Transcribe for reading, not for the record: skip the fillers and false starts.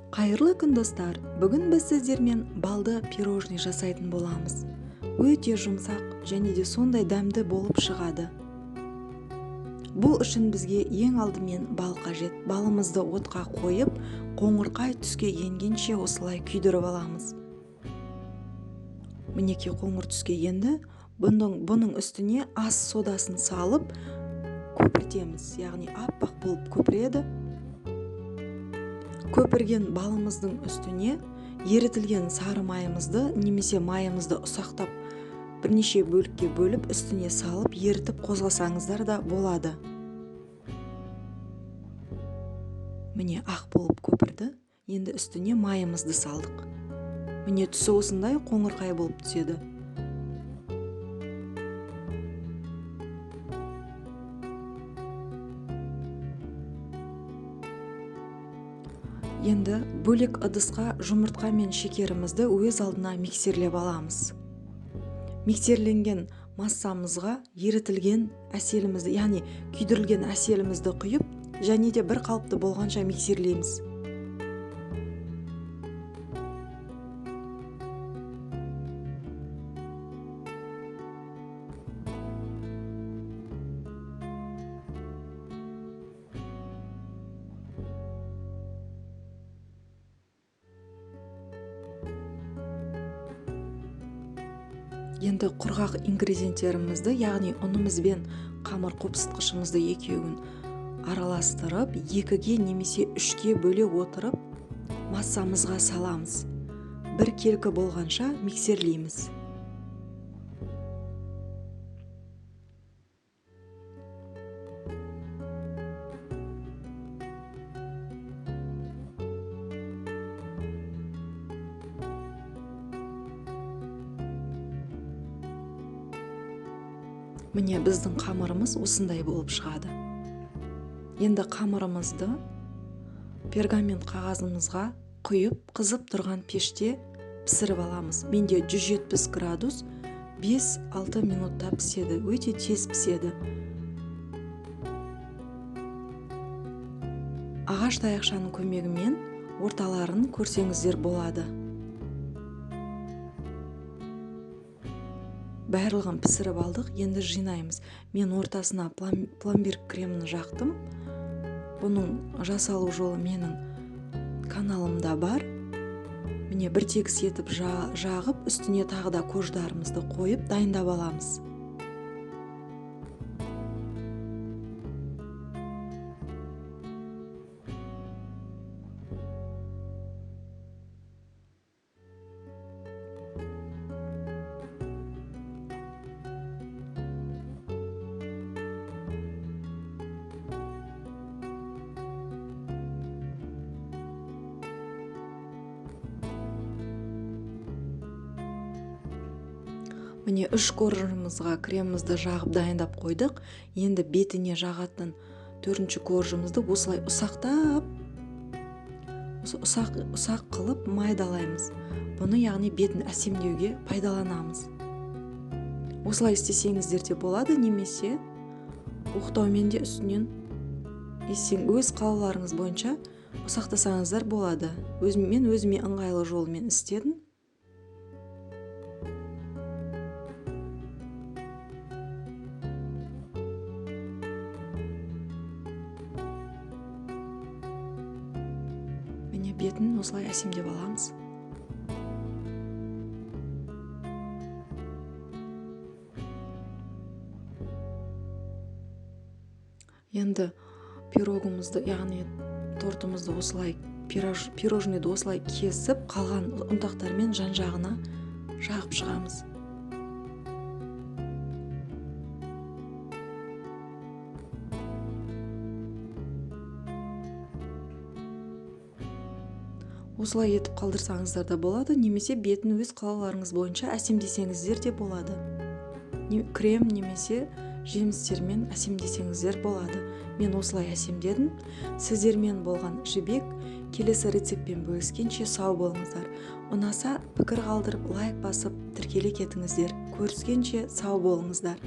Қайырлы күн достар, бүгін біз сіздермен балды пирожный жасайтын боламыз. Өте жұмсақ және де сондай дәмді болып шығады. Бұл үшін бізге ең алдымен бал қажет. Балымызды отқа қойып, қоңырқай түске енгенше осылай күйдіріп аламыз. Мінекей қоңыр түске енді, бұның үстіне ас содасын салып көпіртеміз, яғни аппақ болып көпіреді. Көпірген балымыздың үстіне ерітілген сары майымызды немесе майымызды ұсақтап бірнеше бөлікке бөліп үстіне салып ерітіп қозғасаңыздар да болады. Міне ақ болып көпірді. Енді үстіне майымызды салдық. Міне түсі осындай қоңырқай болып түседі. Енді бөлек ыдысқа жұмыртқа мен шекерімізді өз алдына миксерлеп аламыз. Миксерленген массамызға ерітілген әселімізді, яғни күйдірілген әселімізді құйып, және де бір қалыпты болғанша миксерлейміз. Енді құрғақ ингредиенттерімізді, яғни ұнымыз бен қамыр қопсытқышымызды екеуін араластырып, 2-ге немесе 3-ге бөле отырып, массамызға саламыз. Бір келкі болғанша миксерлейміз. Міне біздің қамырымыз осындай болып шығады. Енді қамырымызды пергамент қағазымызға құйып, қызып тұрған пеште пісіріп аламыз. Менде 170 градус 5-6 минутта піседі, өте тез піседі. Ағаш таяқшаның көмегімен орталарын көрсеңіздер болады. Барлығын пісіріп алдық, енді жинаймыз. Мен ортасына пломбир кремін жақтым. Бұның жасалу жолы менің каналымда бар. Міне бір тегіс етіп жағып, үстіне тағы да кождарымызды қойып дайындап аламыз. Міне 3 коржымызға кремімізді жағып дайындап қойдық. Енді бетіне жағатын 4-ші коржымызды осылай ұсақ қылып майдалаймыз. Бұны яғни бетін әсемдеуге пайдаланамыз. Осылай істесеңіздер де болады, немесе оқтаумен де үстінен өз қалауларыңыз бойынша ұсақтасаңыздар болады. Мен өзіме ыңғайлы жолымен істедім. Міне бетін осылай әсемдеп аламыз. Енді пирогымызды, яғни тортымызды осылай, пирожныйды осылай кесіп, қалған ұнтақтармен жан-жағына жағып шығамыз. Осылай етіп қалдырсаңыздар да болады, немесе бетін өз қалауларыңыз бойынша әсемдесеңіздер де болады. Крем немесе жемістермен әсемдесеңіздер болады. Мен осылай әсемдедім. Сіздермен болған жібек. Келесі рецептпен бөліскенше сау болыңыздар. Ұнаса пікір қалдырып, лайк басып, тіркеле кетіңіздер. Көріскенше сау болыңыздар.